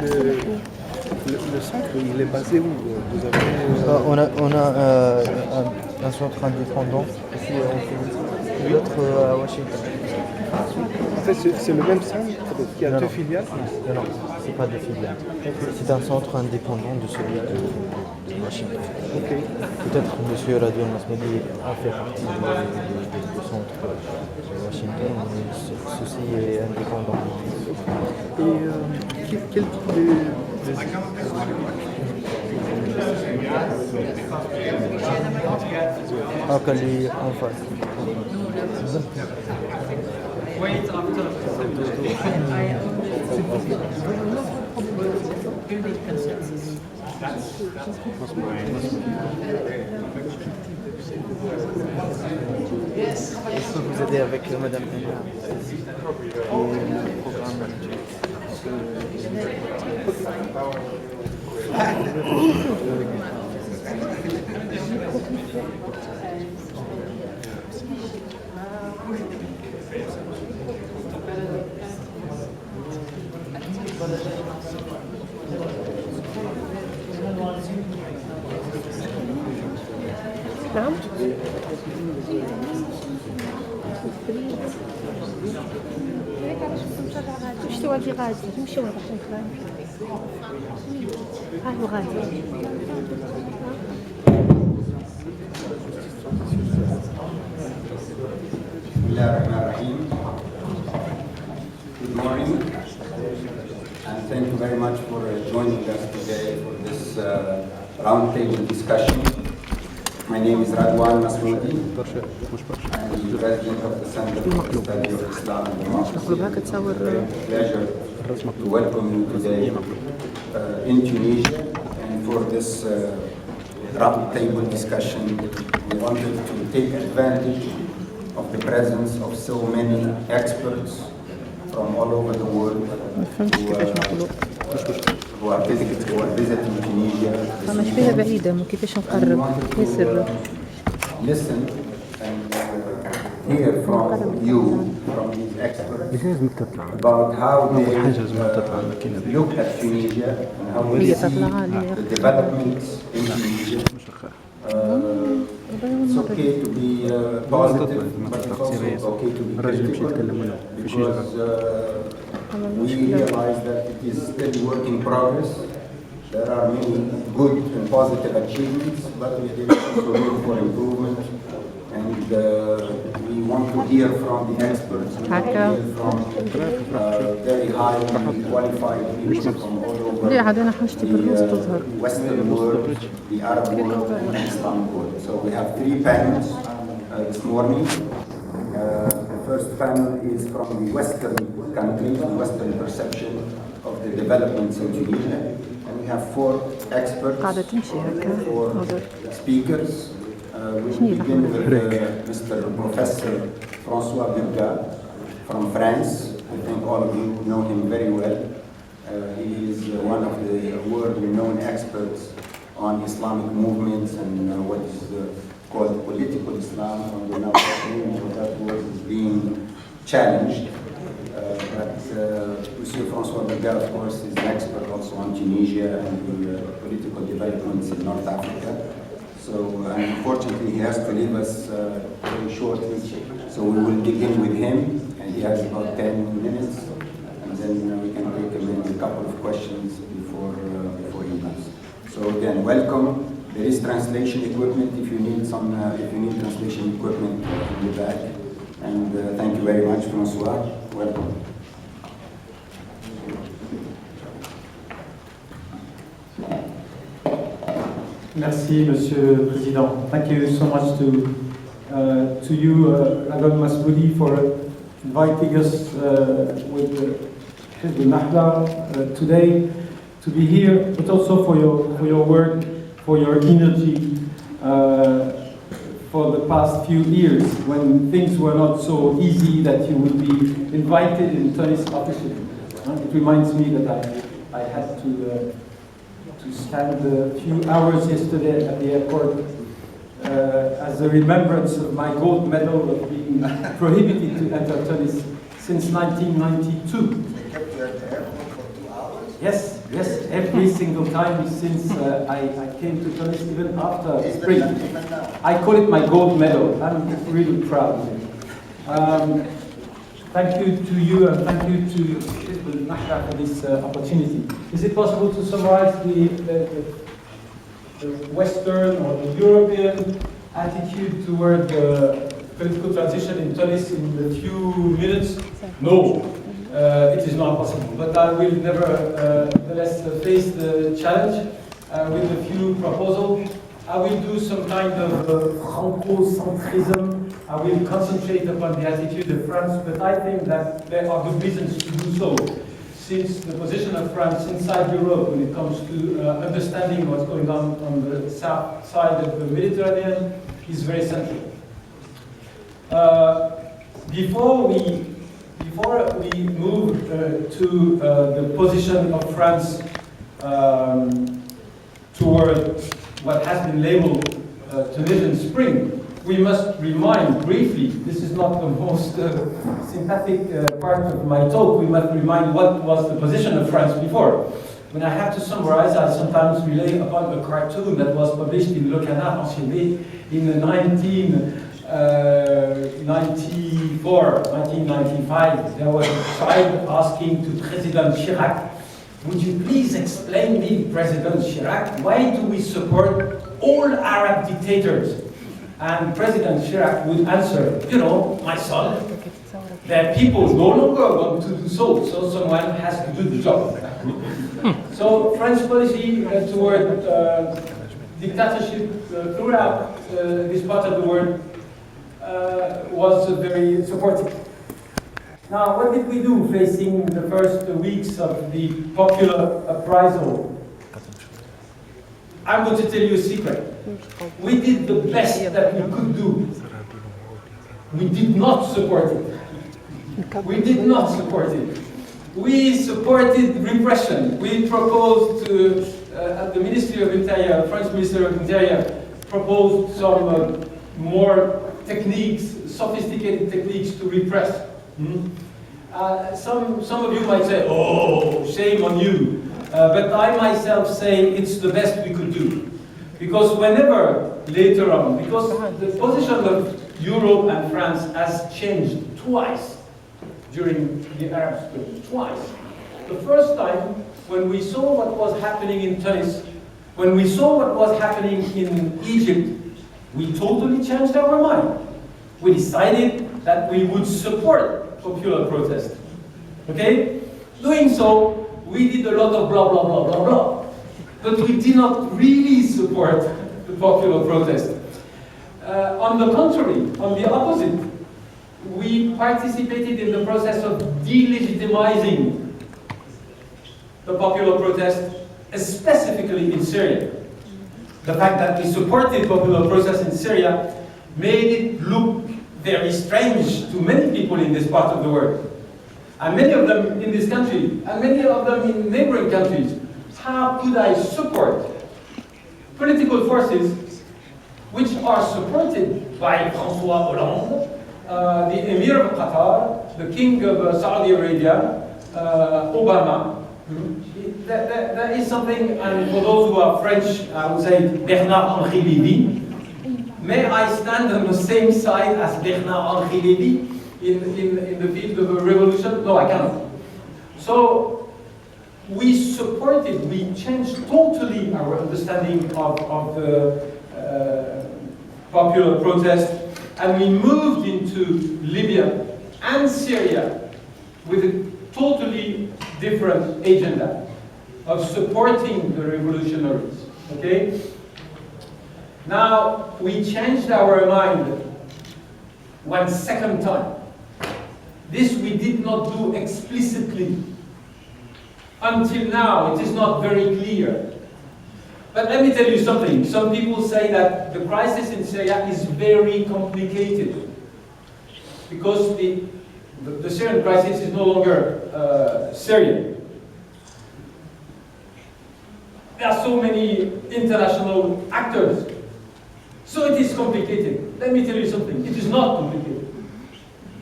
Le centre, il est basé où? Vous avez... On a un centre indépendant ici en Tunisie, l'autre à Washington. En fait, c'est le même centre qui a deux filiales? Non, c'est pas deux filiales. C'est un centre indépendant de celui de Washington. Okay. Peut-être M. Radio Masmedi a fait partie du centre de Washington, mais ceci est indépendant. Et quel type de... Akali en face. Je peux vous aider avec Madame Emma qui est le programme manager. نعم مشتوا غادي مشوا ها هو غادي بسم الله الرحمن الرحيم. Good morning and thank you very much for joining us today for this roundtable discussion. My name is Radwan Masmoudi. I'm the president of the Center for the Study of Islam and Democracy. It's a pleasure to welcome you today in Tunisia. And for this roundtable discussion, we wanted to take advantage of the presence of so many experts from all over the world who are visiting Tunisia. Listen and hear from you, from these experts, about how they look at Tunisia and how they see the developments in Tunisia. It's okay to be positive, but it's also okay to be critical, because we realize that it is still work in progress. There are many good and positive achievements, but there is also room for improvement. And we want to hear from the experts. We want to hear from very highly qualified people from all over the Western world, the Arab world, and the Islamic world. So we have three panels this morning. The first panel is from the Western countries, the Western perception of the developments in Tunisia. And we have four experts, four speakers. We begin with Mr. Professor François Burga from France. I think all of you know him very well. He is one of the world-renowned experts on Islamic movements and what is called political Islam, and we're now talking about that word is being challenged. But Monsieur François Burga, of course, is an expert also on Tunisia and the political developments in North Africa. So unfortunately, he has to leave us very shortly. So we will begin with him, and he has about 10 minutes, and then we can take maybe a couple of questions before he leaves. So again, welcome. There is translation equipment if you need translation equipment in the back. And thank you very much, François. Welcome. Merci, Monsieur le Président. Thank you so much to you, Radwan Masmoudi, for inviting us with Hizb al-Nahda today to be here, but also for your work, for your energy for the past few years, when things were not so easy that you would be invited in Tunis officially. It reminds me that I had to stand a few hours yesterday at the airport as a remembrance of my gold medal of being prohibited to enter Tunis since 1992. They kept you at the airport for 2 hours? Yes, Yes, every single time since I came to Tunis, even after spring. I call it my gold medal. I'm really proud of it. Thank you to you and thank you to Nahra for this opportunity. Is it possible to summarize the Western or the European attitude toward the political transition in Tunis in a few minutes? No, it is not possible. But I will nevertheless face the challenge with a few proposals. I will do some kind of Franco-centrism. I will concentrate upon the attitude of France, but I think that there are good reasons to do so, since the position of France inside Europe when it comes to understanding what's going on the south side of the Mediterranean is very central. Before we move to the position of France toward what has been labeled Tunisian Spring, we must remind briefly, this is not the most sympathetic part of my talk, we must remind what was the position of France before. When I have to summarize, I sometimes relay upon a cartoon that was published in Le Canard Enchaîné in 1995. There was a child asking to President Chirac, would you please explain me, President Chirac, why do we support all Arab dictators? And President Chirac would answer, you know, my son, the people no longer want to do so, so someone has to do the job. So French policy toward dictatorship throughout this part of the world was very supportive. Now, what did we do facing the first weeks of the popular uprisal? I'm going to tell you a secret. We did the best that we could do. We did not support it. We did not support it. We supported repression. We proposed to, at the Ministry of Interior, French Minister of Interior, proposed some more techniques, sophisticated techniques to repress. Some of you might say, oh, shame on you. But I myself say it's the best we could do. Because whenever, later on, because the position of Europe and France has changed twice during the Arab Spring, twice. The first time, when we saw what was happening in Tunis, when we saw what was happening in Egypt, we totally changed our mind. We decided that we would support popular protest. Okay? Doing so, we did a lot of blah, blah, blah, blah, blah. But we did not really support the popular protest. On the contrary, on the opposite, we participated in the process of delegitimizing the popular protest, specifically in Syria. The fact that we supported popular protest in Syria made it look very strange to many people in this part of the world. And many of them in this country, and many of them in neighboring countries. How could I support political forces which are supported by François Hollande, the Emir of Qatar, the King of Saudi Arabia, Obama? There is something, and for those who are French, I would say Bernard-Henri Lévy. May I stand on the same side as Bernard-Henri Lévy in the field of a revolution? No, I cannot. So we supported, we changed totally our understanding of the popular protest, and we moved into Libya and Syria with a totally different agenda of supporting the revolutionaries. Okay? Now, we changed our mind one second time. This we did not do explicitly. Until now, it is not very clear. But let me tell you something. Some people say that the crisis in Syria is very complicated because the Syrian crisis is no longer Syrian. There are so many international actors. So it is complicated. Let me tell you something. It is not complicated.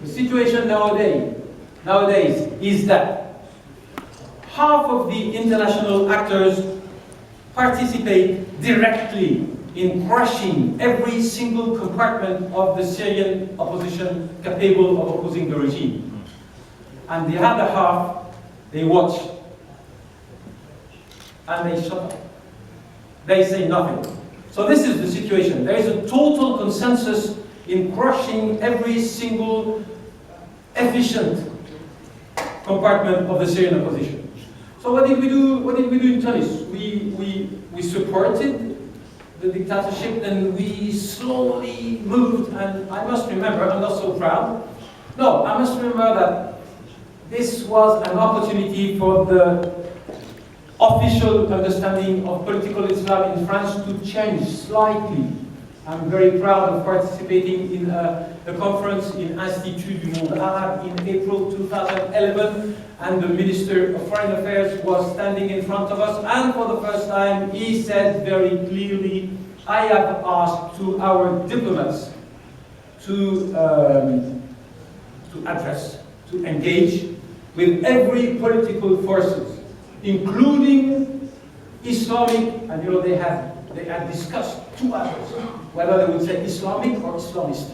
The situation nowadays is that half of the international actors participate directly in crushing every single compartment of the Syrian opposition capable of opposing the regime. And the other half, they watch and they shut up. They say nothing. So this is the situation. There is a total consensus in crushing every single efficient compartment of the Syrian opposition. So what did we do? What did we do in Tunis? We supported the dictatorship, and we slowly moved. And I must remember, I'm not so proud. No, I must remember that this was an opportunity for the official understanding of political Islam in France to change slightly. I'm very proud of participating in a conference in Institut du Monde Arabe in April 2011, and the Minister of Foreign Affairs was standing in front of us, and for the first time he said very clearly, I have asked to our diplomats to address, to engage with every political forces, including Islamic, and you know they had discussed two others, whether they would say Islamic or Islamist.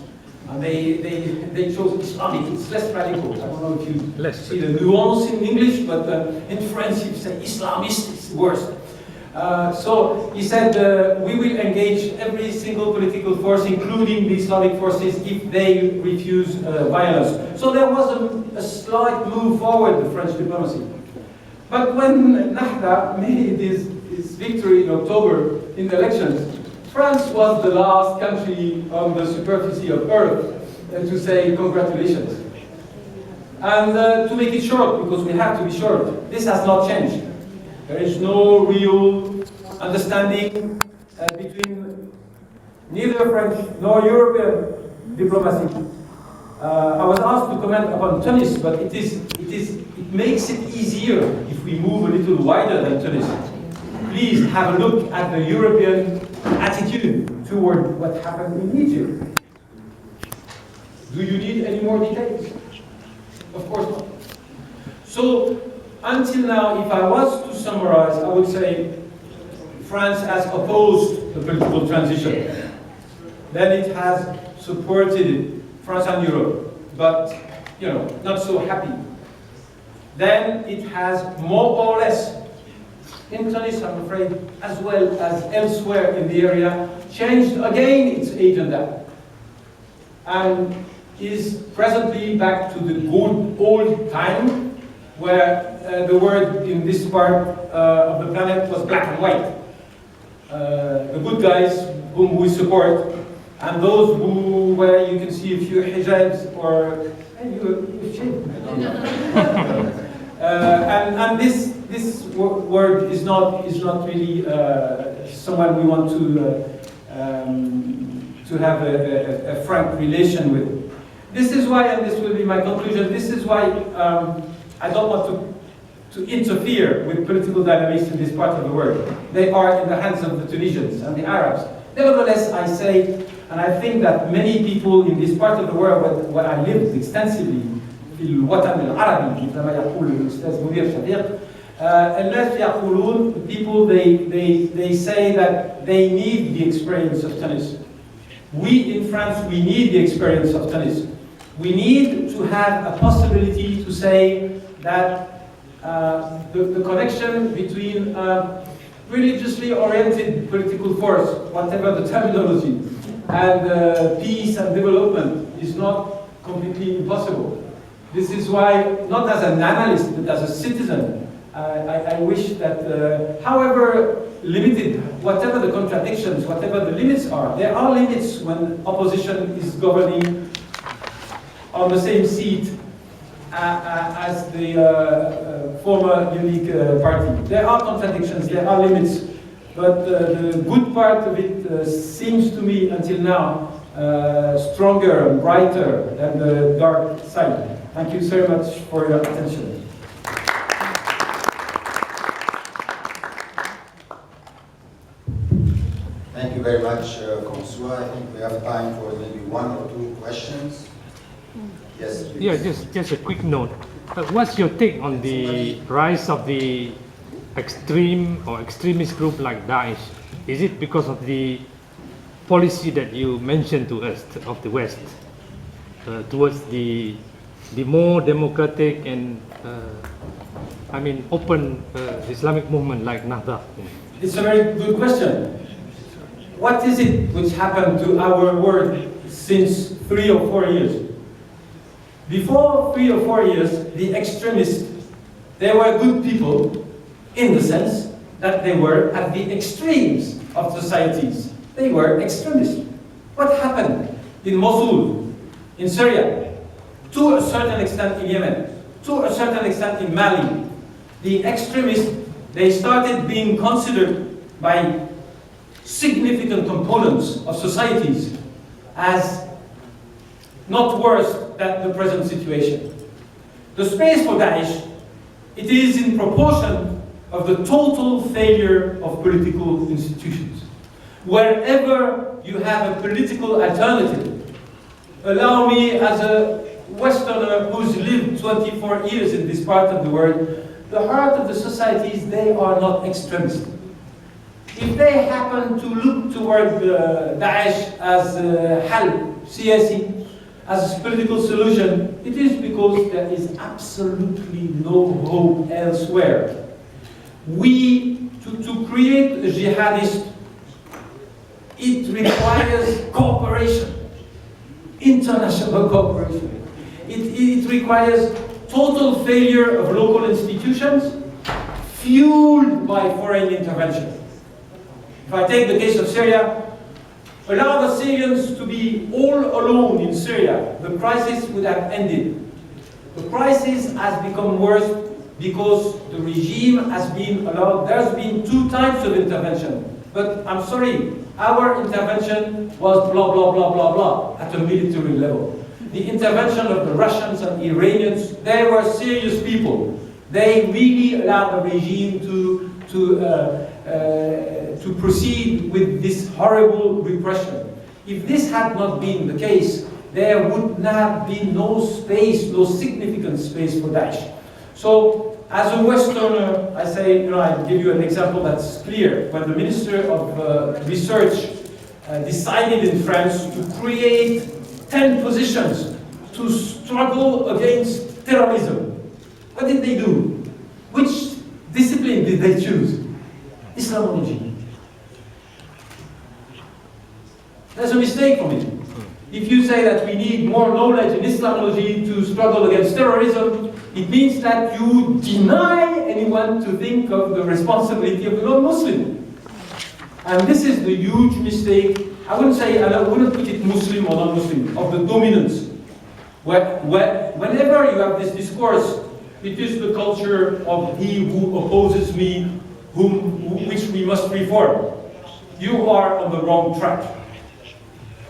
And they chose Islamic, it's less radical. I don't know if you see the nuance in English, but in French if you say Islamist, it's worse. So he said, we will engage every single political force, including the Islamic forces, if they refuse violence. So there was a slight move forward, the French diplomacy. But when Nahda made his victory in October in the elections, France was the last country on the superficie of Earth to say congratulations. And to make it short, because we have to be short, this has not changed. There is no real understanding between neither French nor European diplomacy. I was asked to comment upon Tunis, but it makes it easier if we move a little wider than Tunis. Please have a look at the European attitude toward what happened in Egypt. Do you need any more details? Of course not. So, until now, if I was to summarize, I would say France has opposed the political transition. Then it has supported it, France and Europe, but you know, not so happy. Then it has more or less, in Tunis, I'm afraid, as well as elsewhere in the area, changed again its agenda, and is presently back to the good old time, where the word in this part of the planet was black and white. The good guys whom we support, and those where you can see a few hijabs or and this word is not really someone we want to have a frank relation with. This is why, and this will be my conclusion, this is why I don't want to interfere with political dynamics in this part of the world. They are in the hands of the Tunisians and the Arabs. Nevertheless, I say, and I think that many people in this part of the world where I lived extensively, في الوطن العربي مثل ما يقول الأستاذ منير شفيق, الناس يقولون, people they say that they need the experience of Tunis. We in France, we need the experience of Tunis. We need to have a possibility to say that the connection between religiously oriented political force, whatever the terminology, and peace and development is not completely impossible. This is why, not as an analyst, but as a citizen, I wish that, however limited, whatever the contradictions, whatever the limits are, there are limits when opposition is governing on the same seat as the former unique party. There are contradictions, there are limits, but the good part of it seems to me, until now, stronger and brighter than the dark side. Thank you so much for your attention. Thank you very much, Consuela. I think we have time for maybe one or two questions. Yes, please. Yeah, just a quick note. what's your take on the rise of the extreme or extremist group like Daesh? Is it because of the policy that you mentioned to us of the West towards the more democratic and open Islamic movement like ندوة? It's a very good question. What is it which happened to our world since 3 or 4 years? Before 3 or 4 years, the extremists, they were good people in the sense that they were at the extremes of societies. They were extremists. What happened in Mosul, in Syria, to a certain extent in Yemen, to a certain extent in Mali? The extremists, they started being considered by significant components of societies as not worse than the present situation. The space for Daesh, it is in proportion of the total failure of political institutions. Wherever you have a political alternative, allow me as a Westerner who's lived 24 years in this part of the world, the heart of the societies, they are not extremist. If they happen to look toward Daesh as hal, siyasi, as a political solution, it is because there is absolutely no hope elsewhere. To create a jihadist, it requires cooperation, international cooperation. It requires total failure of local institutions, fueled by foreign intervention. If I take the case of Syria, allow the Syrians to be all alone in Syria, the crisis would have ended. The crisis has become worse because the regime has been allowed. There's been 2 types of intervention. But I'm sorry, our intervention was blah, blah, blah, blah, blah, at a military level. The intervention of the Russians and Iranians, they were serious people. They really allowed the regime to proceed with this horrible repression. If this had not been the case, there would have been no space, no significant space for Daesh. So, as a Westerner, I say, I give you an example that's clear. When the Minister of Research decided in France to create 10 positions to struggle against terrorism, what did they do? Which discipline did they choose? Islamology. That's a mistake for me. If you say that we need more knowledge in Islamology to struggle against terrorism, it means that you deny anyone to think of the responsibility of the non-Muslim. And this is the huge mistake. I wouldn't put it Muslim or non-Muslim, of the dominance. Whenever you have this discourse, it is the culture of he who opposes me, which we must reform. You are on the wrong track.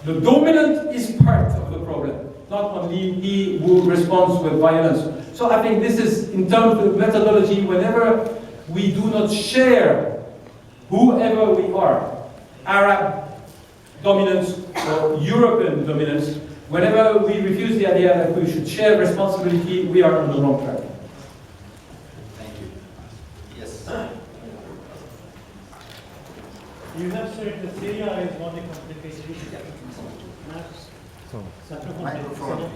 The dominant is part of the problem, not only he who responds with violence. So I think this is, in terms of methodology, whenever we do not share whoever we are, Arab dominance or European dominance, whenever we refuse the idea that we should share responsibility, we are on the wrong track. Thank you. Yes. You have said that Syria is not a complicated issue.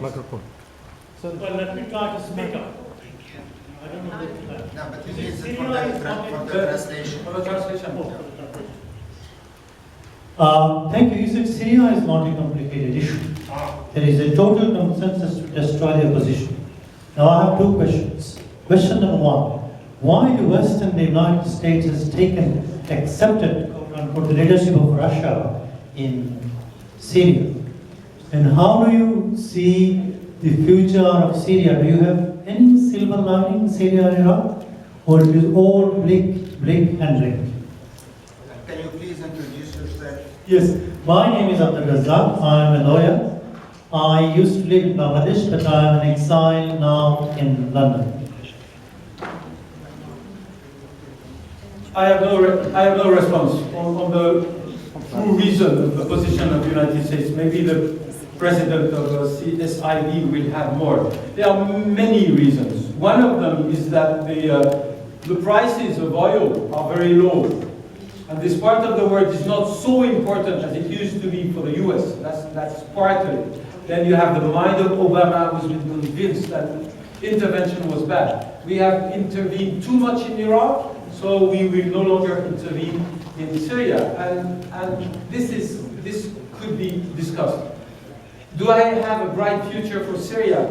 Microphone. So, well, let me try to speak up. I don't know what to say. No, but it is for the translation. For the translation. Thank you. You said Syria is not a complicated issue. There is a total consensus to destroy the opposition. Now I have 2 questions. Question number 1. Why the West and the United States has accepted, quote-unquote, the leadership of Russia in Syria? And how do you see the future of Syria? Do you have any silver lining in Syria and Iraq? Or it is all bleak and bleak? Can you please introduce yourself? Yes, my name is Abdul Razak. I am a lawyer. I used to live in Bangladesh, but I am an exile now in London. I have no response on the true reason of the position of the United States. Maybe president of a CSID will have more. There are many reasons. One of them is that the prices of oil are very low. And this part of the world is not so important as it used to be for the US. That's part of it. Then you have the mind of Obama, who's been convinced that intervention was bad. We have intervened too much in Iraq, so we will no longer intervene in Syria. And this could be discussed. Do I have a bright future for Syria?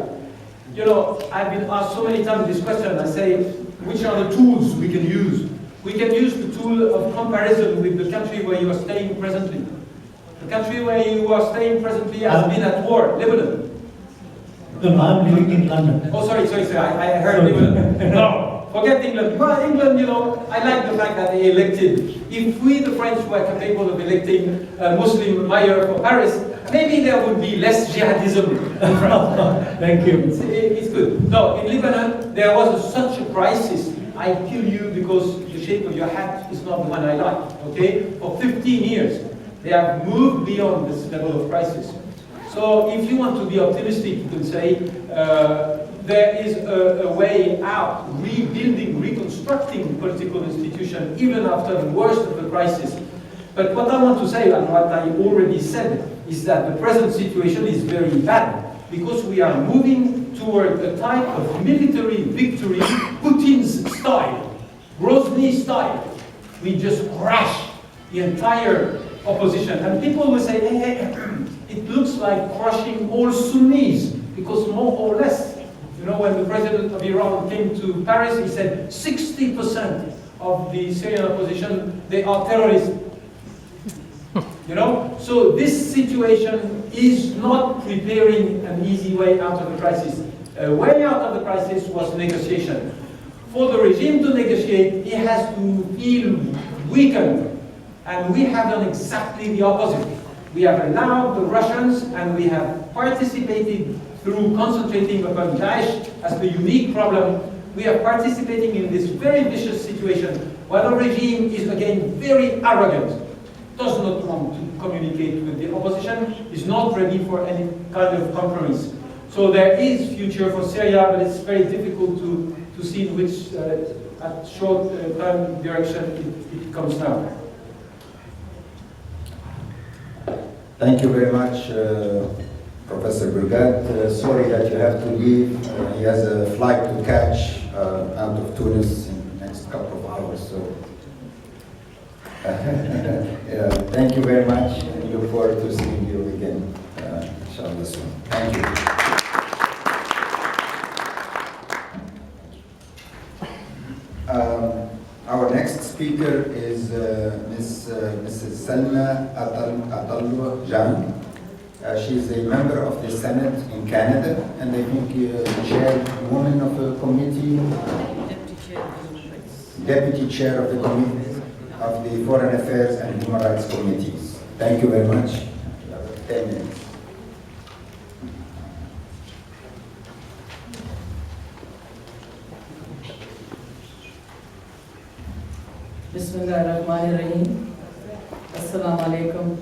You know, I've been asked so many times this question. I say, which are the tools we can use? We can use the tool of comparison with the country where you are staying presently. The country where you are staying presently has been at war, Lebanon. No, I'm living in London. Oh, sorry, I heard Lebanon. No, forget England. Well, England, you know, I like the fact that they elected. If we, the French, were capable of electing a Muslim mayor for Paris, maybe there would be less jihadism in France. Thank you. It's good. No, in Lebanon, there was such a crisis. I kill you because the shape of your hat is not the one I like, okay? For 15 years, they have moved beyond this level of crisis. So if you want to be optimistic, you can say there is a way out, rebuilding, reconstructing political institutions even after the worst of the crisis. But what I want to say, and what I already said, is that the present situation is very bad because we are moving toward a type of military victory, Putin's style, Grozny style. We just crash the entire opposition. And people will say, hey, it looks like crushing all Sunnis, because more or less, you know, when the president of Iran came to Paris, he said 60% of the Syrian opposition, they are terrorists. You know, so this situation is not preparing an easy way out of the crisis. A way out of the crisis was negotiation. For the regime to negotiate, it has to feel weakened. And we have done exactly the opposite. We have allowed the Russians, and we have participated through concentrating upon Daesh as the unique problem. We are participating in this very vicious situation where the regime is again very arrogant, does not want to communicate with the opposition, is not ready for any kind of compromise. So there is future for Syria, but it's very difficult to see in which at short time direction it comes down. Thank you very much, Professor Burgat. Sorry that you have to leave. He has a flight to catch out of Tunis in the next couple of hours. So, yeah, thank you very much. I look forward to seeing you again, inshallah soon. Thank you. Our next speaker is Mrs. Salma Atalwa Jan. She is a member of the Senate in Canada, and I think chairwoman of the committee, deputy chair of the committee of the Foreign Affairs and Human Rights Committees. Thank you very much. 10 minutes. Bismillahirrahmanirrahim. Assalamu alaikum.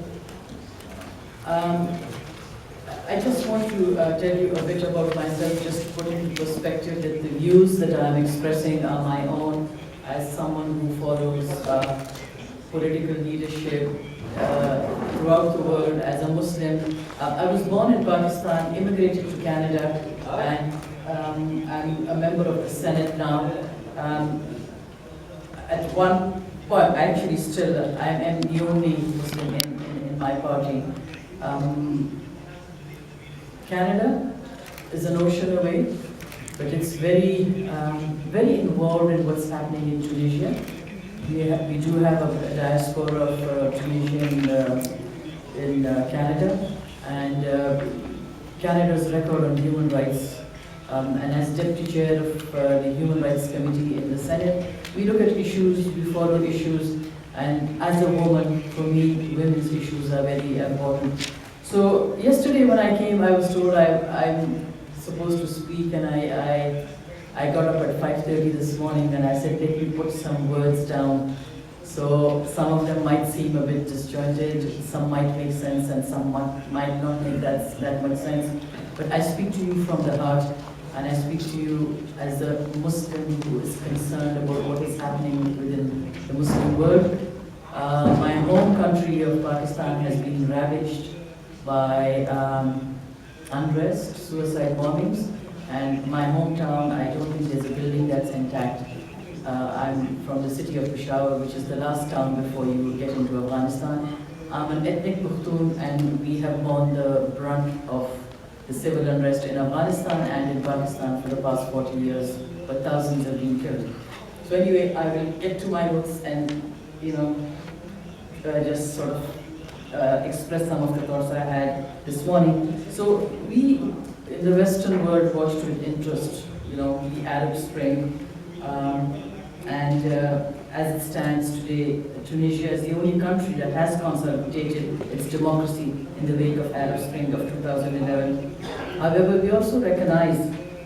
I just want to tell you a bit about myself, just to put into perspective that the views that I'm expressing are my own as someone who follows political leadership throughout the world as a Muslim. I was born in Pakistan, immigrated to Canada, and I'm a member of the Senate now. At one point, actually still, I am the only Muslim in my party. Canada is an ocean away, but it's very involved in what's happening in Tunisia. We do have a diaspora of Tunisian in Canada, and Canada's record on human rights. And as deputy chair of the Human Rights Committee in the Senate, we look at issues, we follow issues, and as a woman, for me, women's issues are very important. So yesterday when I came, I was told I'm supposed to speak, and I got up at 5:30 this morning, and I said, let me put some words down. So some of them might seem a bit disjointed, some might make sense, and some might not make that much sense. But I speak to you from the heart, and I speak to you as a Muslim who is concerned about what is happening within the Muslim world. My home country of Pakistan has been ravaged by unrest, suicide bombings, and my hometown, I don't think there's a building that's intact. I'm from the city of Peshawar, which is the last town before you get into Afghanistan. I'm an ethnic Pushtun, and we have borne the brunt of the civil unrest in Afghanistan and in Pakistan for the past 40 years, but thousands have been killed. So anyway, I will get to my roots and, just sort of express some of the thoughts I had this morning. So we in the Western world watched with interest, the Arab Spring, and as it stands today, Tunisia is the only country that has consolidated its democracy in the wake of Arab Spring of 2011. However, we also recognize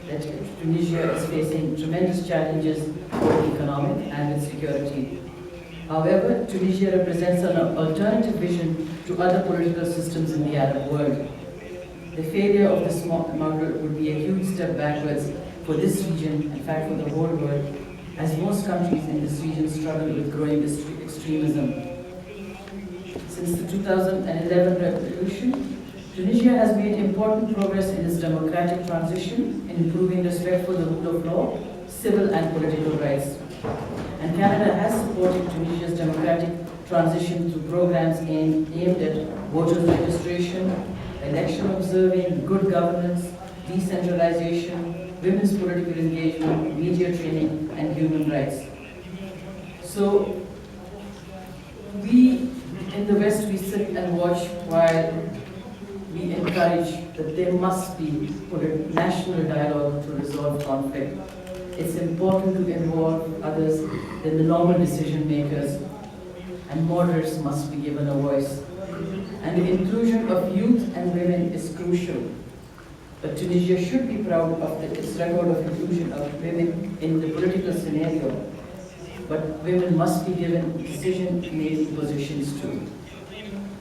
that Tunisia is facing tremendous challenges both economic and with security. However, Tunisia represents an alternative vision to other political systems in the Arab world. The failure of this model would be a huge step backwards for this region, in fact for the whole world, as most countries in this region struggle with growing extremism. Since the 2011 revolution, Tunisia has made important progress in its democratic transition, in improving respect for the rule of law, civil and political rights. And Canada has supported Tunisia's democratic transition through programs aimed at voters registration, election observing, good governance, decentralization, women's political engagement, media training, and human rights. So we in the West, we sit and watch while we encourage that there must be national dialogue to resolve conflict. It's important to involve others than the normal decision makers, and moderates must be given a voice. And the inclusion of youth and women is crucial. But Tunisia should be proud of its record of inclusion of women in the political scenario. But women must be given decision-making positions too.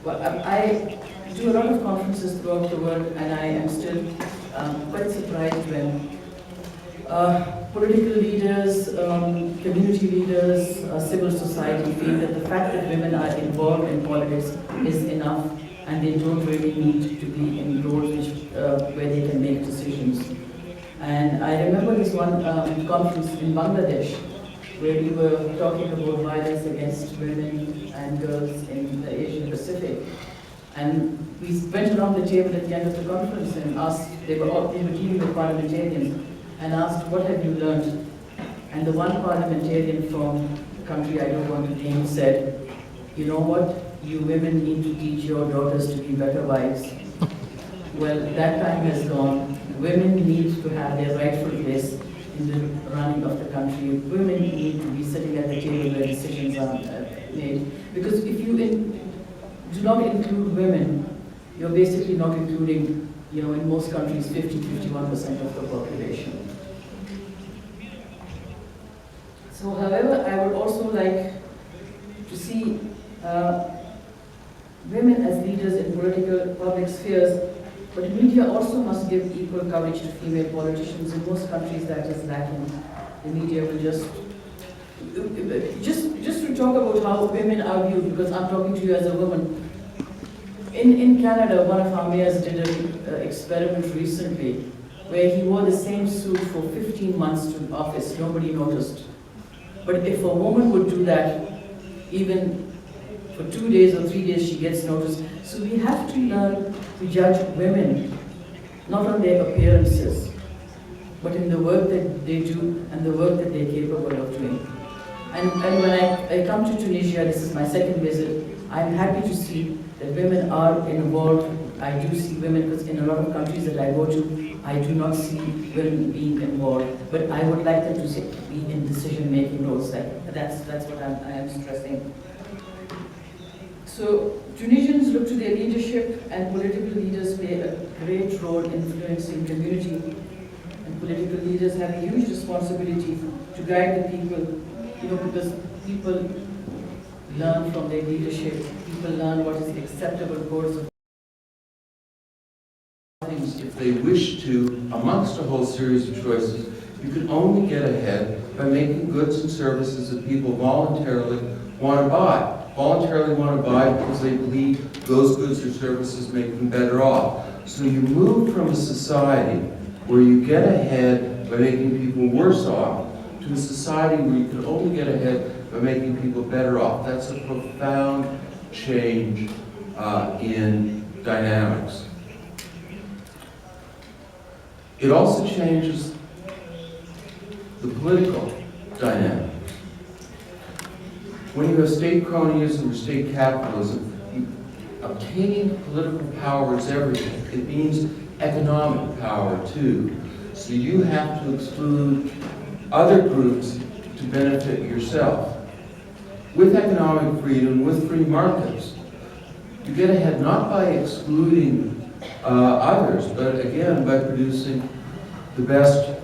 Well, I do a lot of conferences throughout the world, and I am still quite surprised when political leaders, community leaders, civil society feel that the fact that women are involved in politics is enough, and they don't really need to be in roles where they can make decisions. And I remember this one conference in Bangladesh, where we were talking about violence against women and girls in the Asian Pacific. And we went around the table at the end of the conference and asked, they were dealing with parliamentarians, and asked, what have you learned? And the one parliamentarian from a country I don't want to name said, you know what, you women need to teach your daughters to be better wives. Well, that time has gone. Women need to have their rightful place in the running of the country. Women need to be sitting at the table where decisions are made. Because if you do not include women, you're basically not including, in most countries, 50-51% of the population. So, however, I would also like to see women as leaders in political public spheres, but media also must give equal coverage to female politicians. In most countries that is lacking. The media will just to talk about how women are viewed, because I'm talking to you as a woman. In Canada, one of our mayors did an experiment recently where he wore the same suit for 15 months to office. Nobody noticed. But if a woman would do that, even for 2 days or 3 days, she gets noticed. So we have to learn to judge women, not on their appearances, but in the work that they do and the work that they're capable of doing. And when I come to Tunisia, this is my second visit, I'm happy to see that women are involved. I do see women, because in a lot of countries that I go to, I do not see women being involved. But I would like them to be in decision-making roles. That's what I am stressing. So Tunisians look to their leadership, and political leaders play a great role influencing community. And political leaders have a huge responsibility to guide the people, because people learn from their leadership. People learn what is the acceptable course of things. If they wish to, amongst a whole series of choices, you can only get ahead by making goods and services that people voluntarily want to buy. Voluntarily want to buy because they believe those goods or services make them better off. So you move from a society where you get ahead by making people worse off to a society where you can only get ahead by making people better off. That's a profound change in dynamics. It also changes the political dynamics. When you have state cronyism or state capitalism, obtaining political power is everything. It means economic power too. So you have to exclude other groups to benefit yourself. With economic freedom, with free markets, you get ahead not by excluding others, but again by producing the best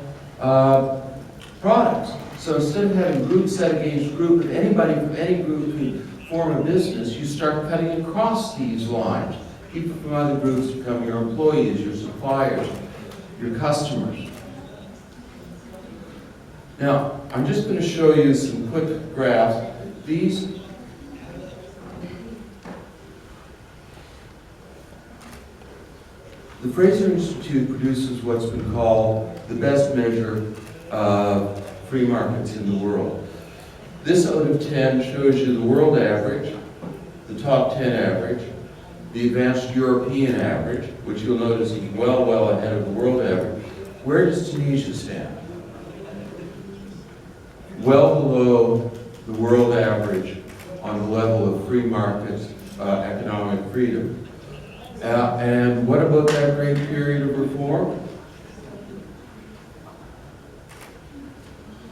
products. So instead of having group set against group, if anybody from any group can form a business, you start cutting across these lines. People from other groups become your employees, your suppliers, your customers. Now, I'm just going to show you some quick graphs. These The Fraser Institute produces what's been called the best measure of free markets in the world. This out of 10 shows you the world average, the top 10 average, the advanced European average, which you'll notice is well ahead of the world average. Where does Tunisia stand? Well below the world average on the level of free markets, economic freedom. And what about that great period of reform?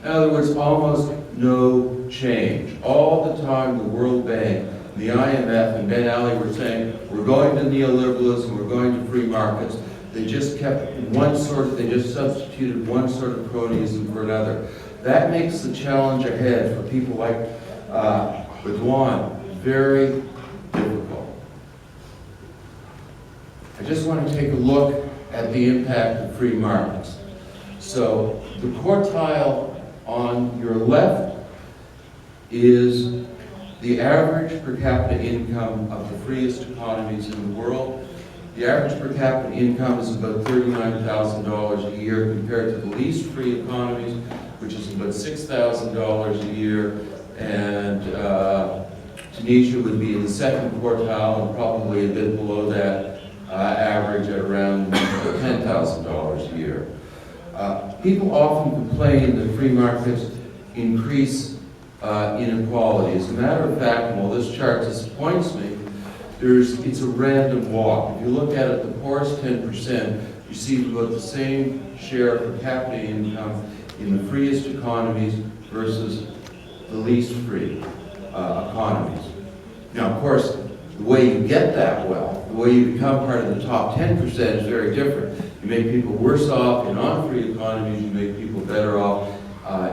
In other words, almost no change. All the time the World Bank, the IMF, and Ben Ali were saying, we're going to neoliberalism, we're going to free markets. They just kept they just substituted one sort of cronyism for another. That makes the challenge ahead for people like Ridwan very difficult. I just want to take a look at the impact of free markets. So the quartile on your left is the average per capita income of the freest economies in the world. The average per capita income is about $39,000 a year compared to the least free economies, which is about $6,000 a year, and Tunisia would be in the second quartile and probably a bit below that average at around $10,000 a year. People often complain that free markets increase inequality. As a matter of fact, and while this chart disappoints me, it's a random walk. If you look at it, the poorest 10% receive about the same share per capita income in the freest economies versus the least free economies. Now, of course, the way you get that wealth, the way you become part of the top 10% is very different. You make people worse off in non-free economies, you make people better off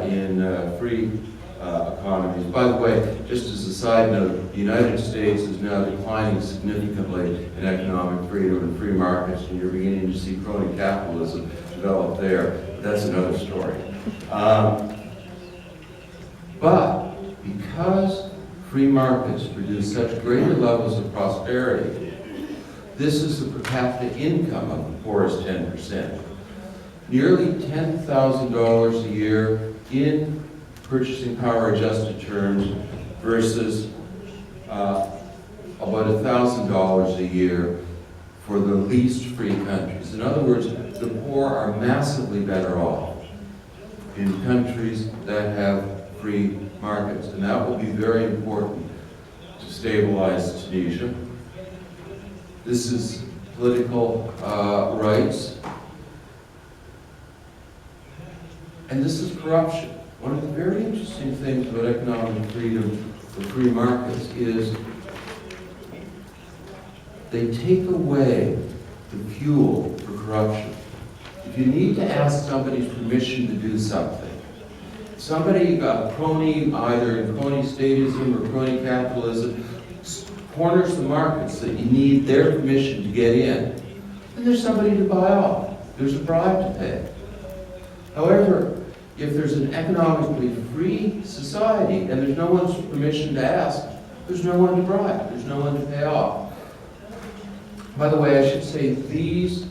in free economies. By the way, just as a side note, the United States is now declining significantly in economic freedom and free markets, and you're beginning to see crony capitalism develop there. But that's another story. But because free markets produce such greater levels of prosperity, this is the per capita income of the poorest 10%. Nearly $10,000 a year in purchasing power adjusted terms versus about $1,000 a year for the least free countries. In other words, the poor are massively better off in countries that have free markets, and that will be very important to stabilize Tunisia. This is political rights, and this is corruption. One of the very interesting things about economic freedom for free markets is they take away the fuel for corruption. If you need to ask somebody's permission to do something, somebody, crony, either in crony statism or crony capitalism, corners the markets that you need their permission to get in, and there's somebody to buy off. There's a bribe to pay. However, if there's an economically free society and there's no one's permission to ask, there's no one to bribe, there's no one to pay off. By the way, I should say these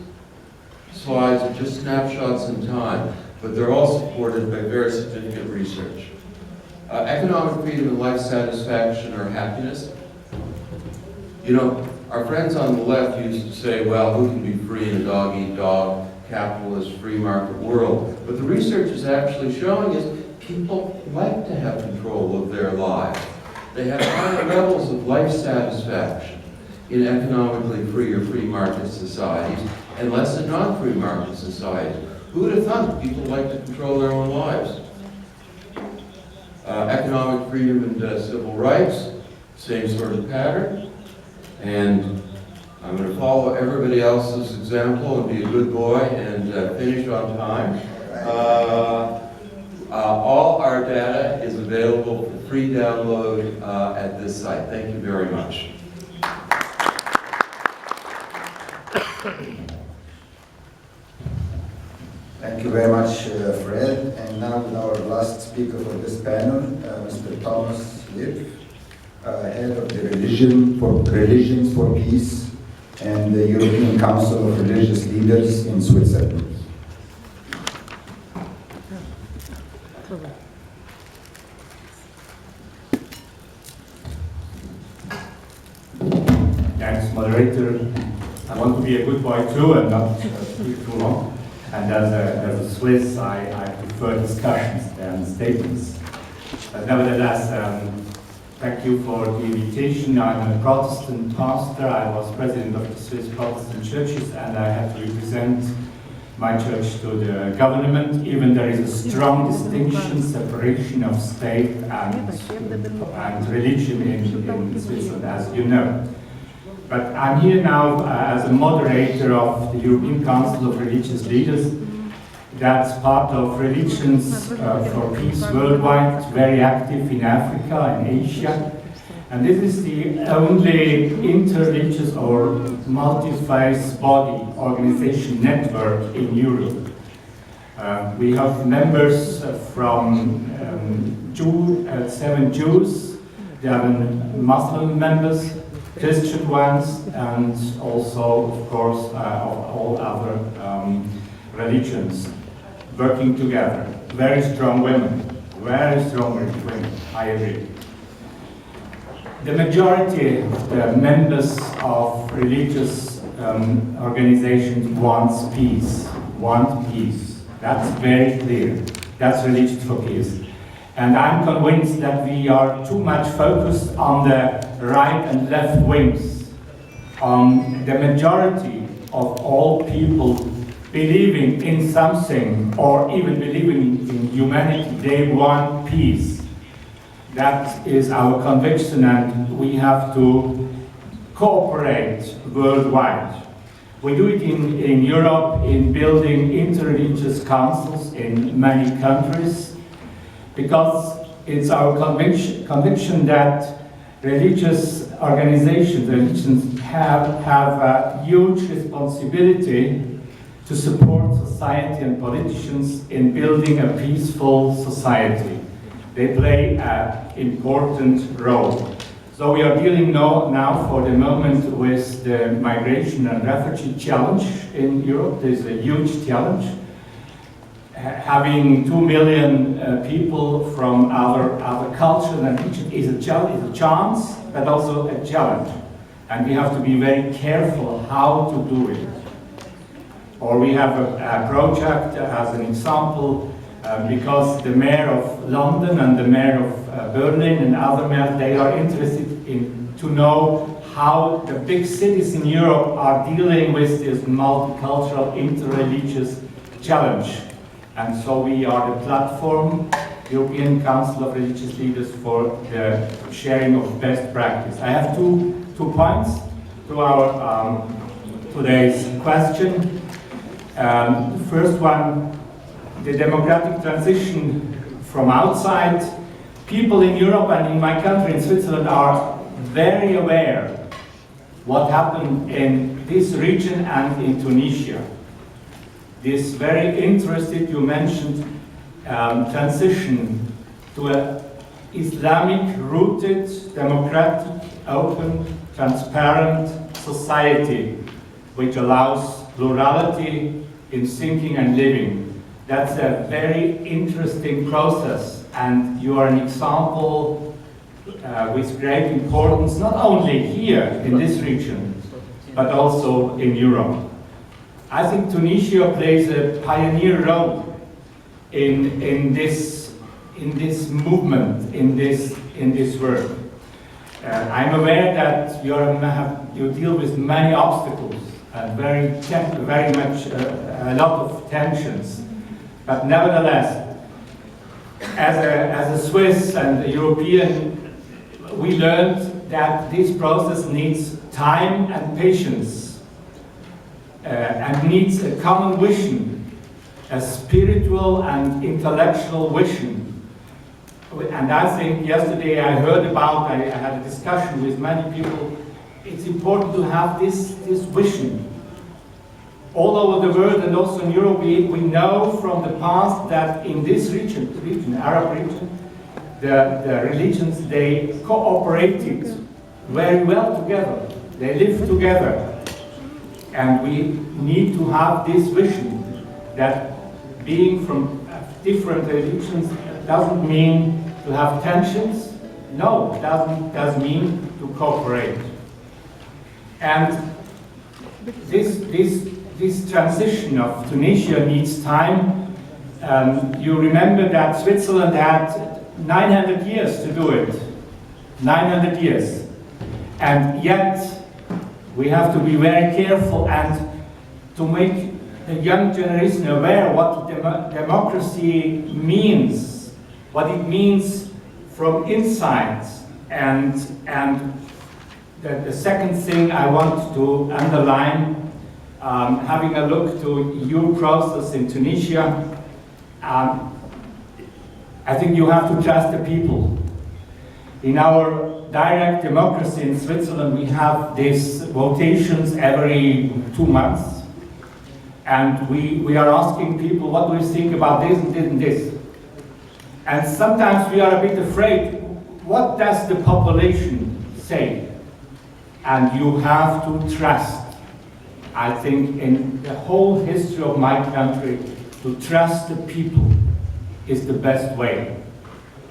slides are just snapshots in time, but they're all supported by very significant research. Economic freedom and life satisfaction or happiness. You know, our friends on the left used to say, well, who can be free in a dog-eat-dog, capitalist, free market world? But the research is actually showing is people like to have control of their lives. They have higher levels of life satisfaction in economically free or free market societies and less in non-free market societies. Who would have thought people like to control their own lives? Economic freedom and civil rights, same sort of pattern. And I'm going to follow everybody else's example and be a good boy and finish on time. All our data is available for free download at this site. Thank you very much. Thank you very much, Fred. And now our last speaker for this panel, Mr. Thomas Lipp, head of the Religions for Peace and the European Council of Religious Leaders in Switzerland. Thanks, moderator. I want to be a good boy too and not speak too long. And as a Swiss, I prefer discussions than statements. But nevertheless, thank you for the invitation. I'm a Protestant pastor. I was president of the Swiss Protestant churches, and I had to represent my church to the government. Even there is a strong distinction, separation of state and religion in Switzerland, as you know. But I'm here now as a moderator of the European Council of Religious Leaders. That's part of Religions for Peace Worldwide, very active in Africa and Asia. And this is the only interreligious or multi-faith body organization network in Europe. We have members from 7 Jews, 11 Muslim members, Christian ones, and also, of course, of all other religions working together. Very strong women, I agree. The majority of the members of religious organizations want peace. That's very clear. That's Religions for Peace. And I'm convinced that we are too much focused on the right and left wings, on the majority of all people believing in something or even believing in humanity. They want peace. That is our conviction, and we have to cooperate worldwide. We do it in Europe in building interreligious councils in many countries, because it's our conviction that religious religions have a huge responsibility to support society and politicians in building a peaceful society. They play an important role. So we are dealing now for the moment with the migration and refugee challenge in Europe. There's a huge challenge. Having 2 million people from other cultures and religions is a chance, but also a challenge. And we have to be very careful how to do it. Or we have a project as an example, because the mayor of London and the mayor of Berlin and other mayors, they are interested to know how the big cities in Europe are dealing with this multicultural, interreligious challenge. And so we are the platform, European Council of Religious Leaders, for the sharing of best practice. I have two points to our today's question. The first one, the democratic transition from outside. People in Europe and in my country, in Switzerland, are very aware what happened in this region and in Tunisia. This very interested, you mentioned, transition to an Islamic-rooted, democratic, open, transparent society which allows plurality in thinking and living. That's a very interesting process, and you are an example with great importance, not only here in this region, but also in Europe. I think Tunisia plays a pioneer role in this movement, in this work. I'm aware that you deal with many obstacles and very much a lot of tensions, but nevertheless, as a Swiss and a European, we learned that this process needs time and patience, and needs a common vision, a spiritual and intellectual vision. And I think yesterday I had a discussion with many people. It's important to have this vision. All over the world and also in Europe, we know from the past that in this region, Arab region, the religions, they cooperated very well together. They live together. And we need to have this vision that being from different religions doesn't mean to have tensions. No, it does mean to cooperate. And this transition of Tunisia needs time. You remember that Switzerland had 900 years to do it. 900 years. And yet, we have to be very careful and to make the young generation aware what democracy means, what it means from inside. And the second thing I want to underline, having a look to your process in Tunisia, I think you have to trust the people. In our direct democracy in Switzerland, we have these votations every 2 months. And we are asking people, what do you think about this and this and this? And sometimes we are a bit afraid, what does the population say? And you have to trust. I think in the whole history of my country, to trust the people is the best way.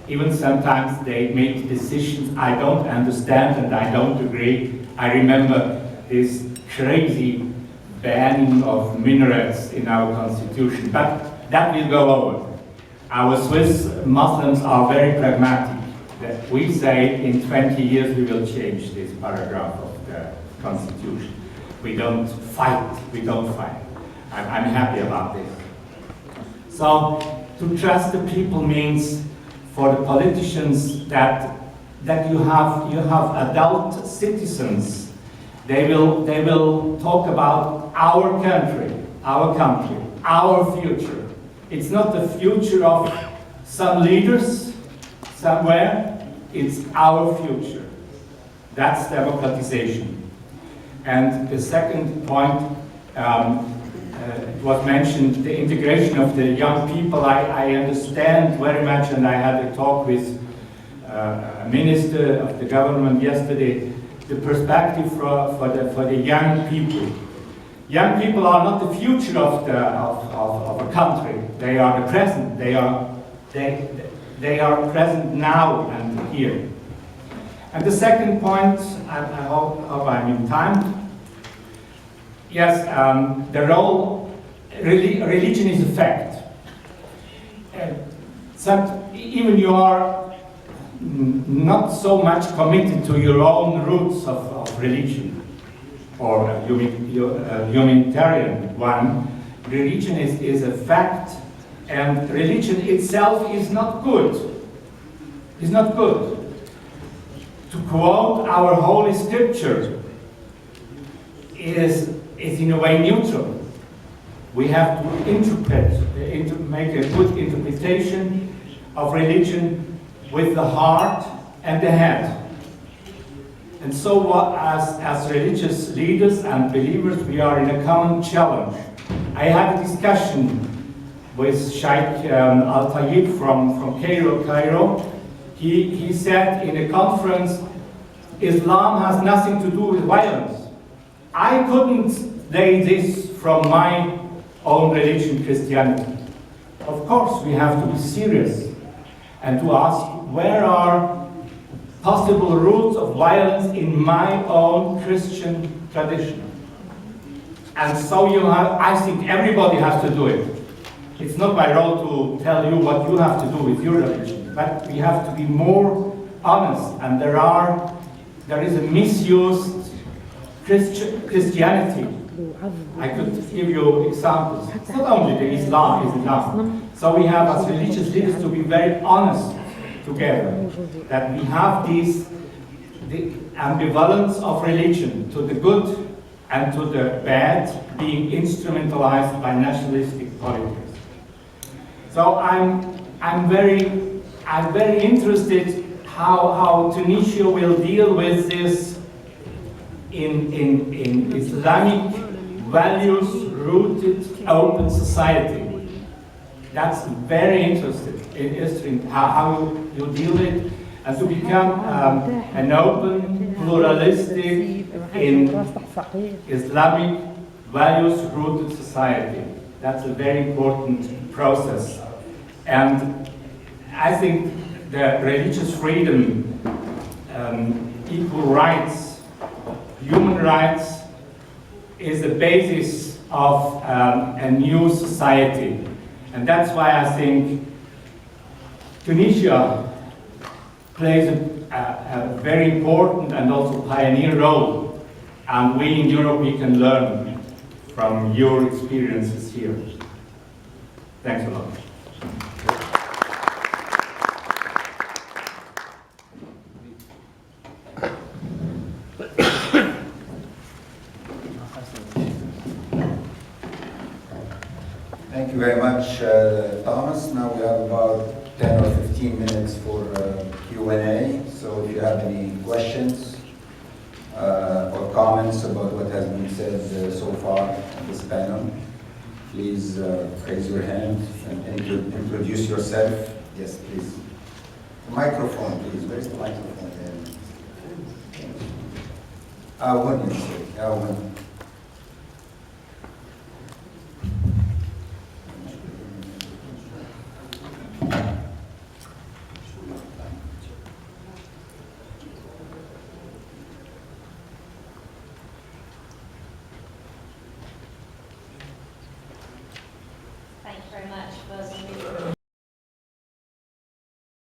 Even sometimes they make decisions I don't understand and I don't agree. I remember this crazy banning of minarets in our constitution, but that will go over. Our Swiss Muslims are very pragmatic. We say in 20 years we will change this paragraph of the constitution. We don't fight. I'm happy about this. So to trust the people means for the politicians that you have adult citizens. They will talk about our country, our future. It's not the future of some leaders somewhere, it's our future. That's democratization. And the second point, it was mentioned, the integration of the young people. I understand very much, and I had a talk with a minister of the government yesterday, the perspective for the young people. Young people are not the future of a country. They are the present. They are present now and here. And the second point, I hope I'm in time. Yes, the role, religion is a fact. Even you are not so much committed to your own roots of religion, or humanitarian one, religion is a fact, and religion itself is not good. It's not good. To quote our Holy Scripture is in a way neutral. We have to interpret, make a good interpretation of religion with the heart and the head. And so as religious leaders and believers, we are in a common challenge. I had a discussion with Sheikh Al-Tayyib from Cairo. He said in a conference, Islam has nothing to do with violence. I couldn't lay this from my own religion, Christianity. Of course, we have to be serious and to ask, where are possible roots of violence in my own Christian tradition? And so I think everybody has to do it. It's not my role to tell you what you have to do with your religion, but we have to be more honest. And there is a misused Christianity. I could give you examples. It's not only the Islam. So we have as religious leaders to be very honest together, that we have the ambivalence of religion to the good and to the bad being instrumentalized by nationalistic politics. So I'm very interested how Tunisia will deal with this in Islamic values-rooted open society. That's very interesting how you deal with it, and to become an open, pluralistic, in Islamic values-rooted society. That's a very important process. And I think the religious freedom, equal rights, human rights is the basis of a new society. And that's why I think Tunisia plays a very important and also pioneer role. And we in Europe, we can learn from your experiences here. Thanks a lot. Thank you very much, Thomas. Now we have about 10 or 15 minutes for Q&A. So if you have any questions or comments about what has been said so far on this panel, please raise your hand and introduce yourself. Yes, please. The microphone, please. Where's the microphone? One, you say. One. Thank you very much for some really